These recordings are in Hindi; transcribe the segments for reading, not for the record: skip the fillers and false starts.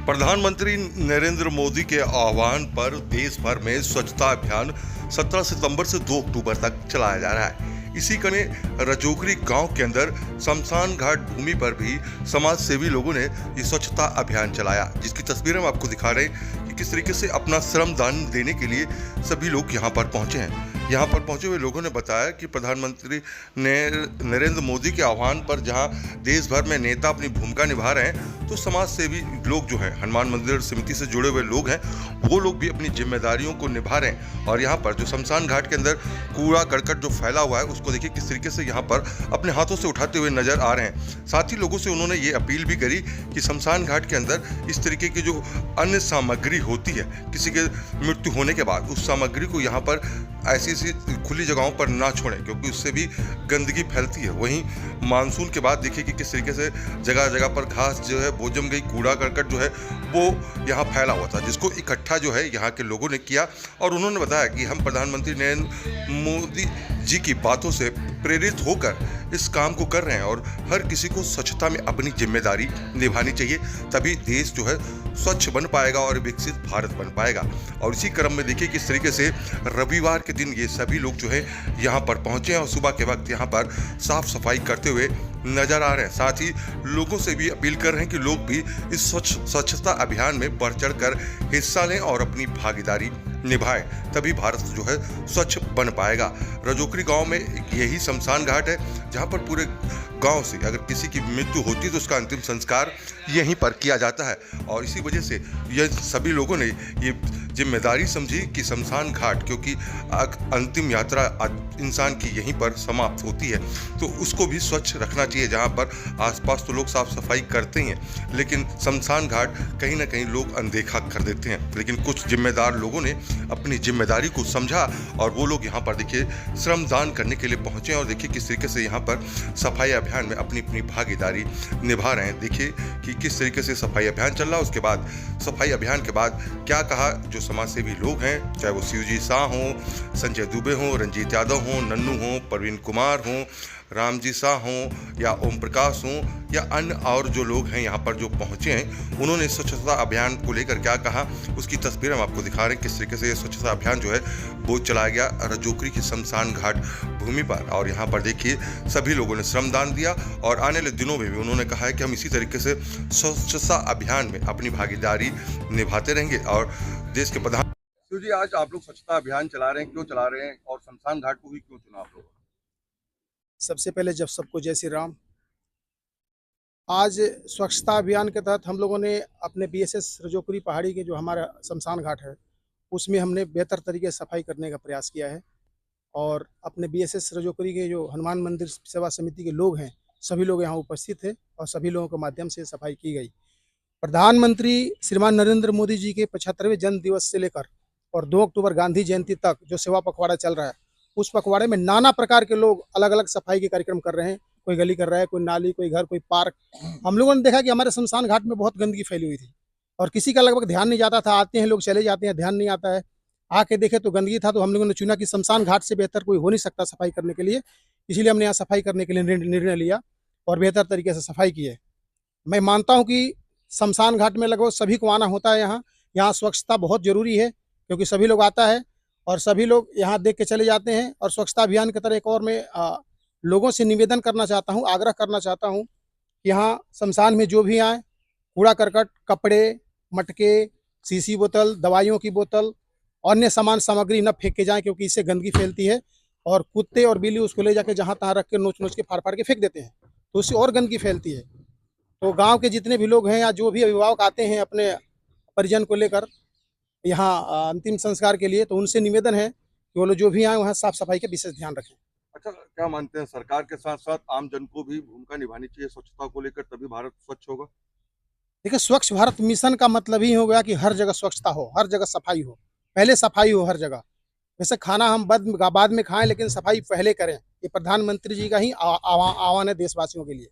प्रधानमंत्री नरेंद्र मोदी के आह्वान पर देश भर में स्वच्छता अभियान 17 सितंबर से 2 अक्टूबर तक चलाया जा रहा है। इसी कने रजोकरी गांव के अंदर शमशान घाट भूमि पर भी समाज सेवी लोगों ने ये स्वच्छता अभियान चलाया, जिसकी तस्वीर हम आपको दिखा रहे हैं कि किस तरीके से अपना श्रम दान देने के लिए सभी लोग यहाँ पर पहुंचे हैं। यहाँ पर पहुंचे हुए लोगों ने बताया कि प्रधानमंत्री नरेंद्र मोदी के आह्वान पर जहां देश भर में नेता अपनी भूमिका निभा रहे हैं, तो समाज सेवी लोग जो हैं, हनुमान मंदिर समिति से जुड़े हुए लोग हैं, वो लोग भी अपनी जिम्मेदारियों को निभा रहे हैं। और यहाँ पर जो शमशान घाट के अंदर कूड़ा करकट जो फैला हुआ है, उसको देखिए किस तरीके से यहाँ पर अपने हाथों से उठाते हुए नजर आ रहे हैं। साथ ही लोगों से उन्होंने ये अपील भी करी कि शमशान घाट के अंदर इस तरीके की जो अन्य सामग्री होती है, किसी के मृत्यु होने के बाद उस सामग्री को यहाँ पर ऐसी खुली जगहों पर ना छोड़ें, क्योंकि उससे भी गंदगी फैलती है। वहीं मानसून के बाद देखिए कि किस तरीके से जगह जगह पर घास जो है वो जम गई, कूड़ा करकट जो है वो यहाँ फैला हुआ था, जिसको इकट्ठा जो है यहाँ के लोगों ने किया। और उन्होंने बताया कि हम प्रधानमंत्री नरेंद्र मोदी जी की बातों से प्रेरित होकर इस काम को कर रहे हैं और हर किसी को स्वच्छता में अपनी जिम्मेदारी निभानी चाहिए, तभी देश जो है स्वच्छ बन पाएगा और विकसित भारत बन पाएगा। और इसी क्रम में देखिए किस तरीके से रविवार के दिन ये सभी लोग जो है यहाँ पर पहुँचे हैं और सुबह के वक्त यहाँ पर साफ सफाई करते हुए नजर आ रहे हैं। साथ ही लोगों से भी अपील कर रहे हैं कि लोग भी इस स्वच्छता अभियान में बढ़ चढ़ कर हिस्सा लें और अपनी भागीदारी निभाएं, तभी भारत जो है स्वच्छ बन पाएगा। रजोकरी गांव में यही शमशान घाट है, जहां पर पूरे गांव से अगर किसी की मृत्यु होती है तो उसका अंतिम संस्कार यहीं पर किया जाता है। और इसी वजह से ये सभी लोगों ने ये जिम्मेदारी समझी कि शमशान घाट, क्योंकि अंतिम यात्रा इंसान की यहीं पर समाप्त होती है, तो उसको भी स्वच्छ रखना चाहिए। जहां पर आसपास तो लोग साफ सफाई करते हैं, लेकिन शमशान घाट कहीं ना कहीं लोग अनदेखा कर देते हैं। लेकिन कुछ जिम्मेदार लोगों ने अपनी जिम्मेदारी को समझा और वो लोग यहाँ पर देखिए श्रमदान करने के लिए पहुंचे और देखिए किस तरीके से यहाँ पर सफाई अभियान में अपनी अपनी भागीदारी निभा रहे हैं। देखिए कि किस तरीके से सफाई अभियान चल रहा है। उसके बाद सफाई अभियान के बाद क्या कहा जो समाज सेवी लोग हैं, चाहे वो शिवजी शाह हों, संजय दुबे हों, रंजीत यादव हों, नन्नू हों, प्रवीण कुमार हों, रामजी शाह हों या ओम प्रकाश हों या अन्य और जो लोग हैं यहाँ पर जो पहुँचे हैं, उन्होंने स्वच्छता अभियान को लेकर क्या कहा, उसकी तस्वीर हम आपको दिखा रहे हैं। किस तरीके से ये स्वच्छता अभियान जो है वो चलाया गया रजोकरी की शमशान घाट भूमि पर। और यहाँ पर देखिए सभी लोगों ने श्रमदान दिया और आने वाले दिनों में भी उन्होंने कहा है कि हम इसी तरीके से स्वच्छता अभियान में अपनी भागीदारी निभाते रहेंगे। और देश के प्रधान जी, आज आप लोग स्वच्छता अभियान चला रहे हैं, क्यों चला रहे हैं और शमशान घाट को भी क्यों चुना आप लोग? सबसे पहले जब सबको जय श्री राम। आज स्वच्छता अभियान के तहत हम लोगों ने अपने बीएसएस रजोकरी पहाड़ी के जो हमारा शमशान घाट है, उसमें हमने बेहतर तरीके से सफाई करने का प्रयास किया है। और अपने बीएसएस रजोकरी के जो हनुमान मंदिर सेवा समिति के लोग हैं, सभी लोग यहाँ उपस्थित थे और सभी लोगों के माध्यम से सफाई की गई। प्रधानमंत्री श्रीमान नरेंद्र मोदी जी के 75वें जन्म दिवस से लेकर और 2 अक्टूबर गांधी जयंती तक जो सेवा पखवाड़ा चल रहा है, उस पखवाड़े में नाना प्रकार के लोग अलग अलग सफाई के कार्यक्रम कर रहे हैं। कोई गली कर रहा है, कोई नाली, कोई घर, कोई पार्क। हम लोगों ने देखा कि हमारे शमशान घाट में बहुत गंदगी फैली हुई थी और किसी का लगभग ध्यान नहीं जाता था। आते हैं लोग, चले जाते हैं, ध्यान नहीं आता है। आके देखे तो गंदगी था, तो हम लोगों ने चुना कि शमशान घाट से बेहतर कोई हो नहीं सकता सफाई करने के लिए। इसलिए हमने यहाँ सफाई करने के लिए निर्णय लिया और बेहतर तरीके से सफाई की है। मैं मानता हूँ कि शमशान घाट में लगभग सभी को आना होता है। यहाँ स्वच्छता बहुत जरूरी है, क्योंकि सभी लोग आता है और सभी लोग यहाँ देख के चले जाते हैं। और स्वच्छता अभियान की तरह एक और मैं लोगों से निवेदन करना चाहता हूँ, आग्रह करना चाहता हूँ कि यहाँ शमशान में जो भी आए, कूड़ा करकट, कपड़े, मटके, शीशी बोतल, दवाइयों की बोतल, अन्य सामान सामग्री न फेंक के जाएँ, क्योंकि इससे गंदगी फैलती है और कुत्ते और बिल्ली उसको ले जाके जहाँ तहाँ रख के नोच नोच के फाड़ फाड़ के फेंक देते हैं, तो उससे और गंदगी फैलती है। तो गाँव के जितने भी लोग हैं या जो भी अभिभावक आते हैं अपने परिजन को लेकर यहाँ अंतिम संस्कार के लिए, तो उनसे निवेदन है कि वो लोग जो भी आए वहाँ साफ सफाई का विशेष ध्यान रखें। अच्छा, क्या मानते हैं सरकार के साथ साथ आम जन को भी भूमिका निभानी चाहिए स्वच्छता को लेकर, तभी भारत स्वच्छ होगा? देखिए, स्वच्छ भारत मिशन का मतलब ही हो गया कि हर जगह स्वच्छता हो, हर जगह सफाई हो। पहले सफाई हो हर जगह। वैसे खाना हम बाद में खाएं, लेकिन सफाई पहले करें। ये प्रधानमंत्री जी का ही आह्वान है देशवासियों के लिए।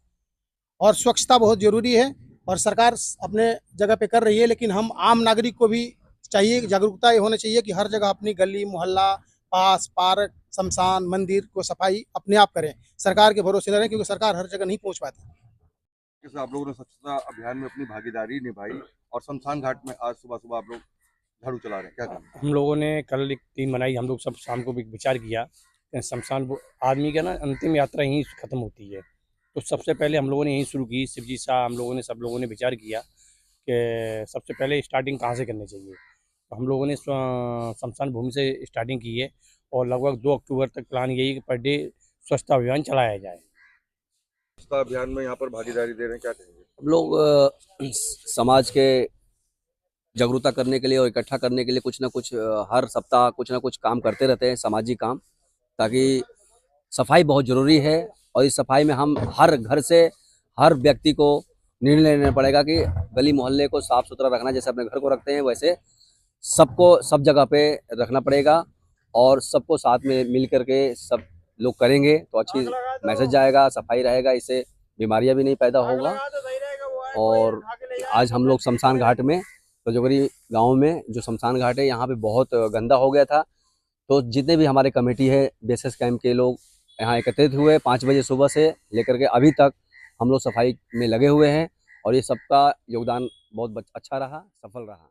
और स्वच्छता बहुत जरूरी है और सरकार अपने जगह पे कर रही है, लेकिन हम आम नागरिक को भी चाहिए, जागरूकता ये होना चाहिए कि हर जगह अपनी गली मोहल्ला, पास, पार्क, शमशान, मंदिर को सफाई अपने आप करें। सरकार के भरोसे न रहें, क्योंकि सरकार हर जगह नहीं पहुंच पाती। तरीके से आप लोगों ने स्वच्छता अभियान में अपनी भागीदारी निभाई और शमशान घाट में आज सुबह-सुबह आप लोग झाड़ू चला रहे हैं, क्या कहना है? हम लोगों ने कल एक टीम बनाई, हम लोग सब शाम को भी विचार किया कि आदमी का ना अंतिम यात्रा यहीं खत्म होती है। तो सबसे पहले हम लोगों ने यहीं शुरू की, शिवजी शाह हम लोगों ने सब लोगों ने विचार किया कि सबसे पहले स्टार्टिंग कहाँ से करनी चाहिए। तो हम लोगों ने शमशान भूमि से स्टार्टिंग की है और लगभग 2 अक्टूबर तक प्लान यही है कि पर डे स्वच्छता अभियान चलाया जाए। स्वच्छता अभियान में यहाँ पर भागीदारी दे रहे हैं, क्या कहेंगे? हम लोग समाज के जागरूकता करने के लिए और इकट्ठा करने के लिए कुछ ना कुछ हर सप्ताह कुछ ना कुछ काम करते रहते हैं, सामाजिक काम, ताकि सफाई बहुत ज़रूरी है। और इस सफाई में हम हर घर से हर व्यक्ति को निर्णय लेना पड़ेगा कि गली मोहल्ले को साफ़ सुथरा रखना, जैसे अपने घर को रखते हैं वैसे सबको सब जगह पे रखना पड़ेगा। और सबको साथ में मिल करके सब लोग करेंगे तो अच्छी मैसेज जाएगा, सफाई रहेगा, इससे बीमारियां भी नहीं पैदा होगा। और आज हम लोग शमशान घाट में, रजौरी गांव में जो शमशान घाट है यहाँ पे बहुत गंदा हो गया था, तो जितने भी हमारे कमेटी है बीएसएस कैंप के लोग यहाँ एकत्रित हुए 5 बजे सुबह से लेकर के अभी तक हम लोग सफाई में लगे हुए हैं और ये सबका योगदान बहुत अच्छा रहा, सफल रहा।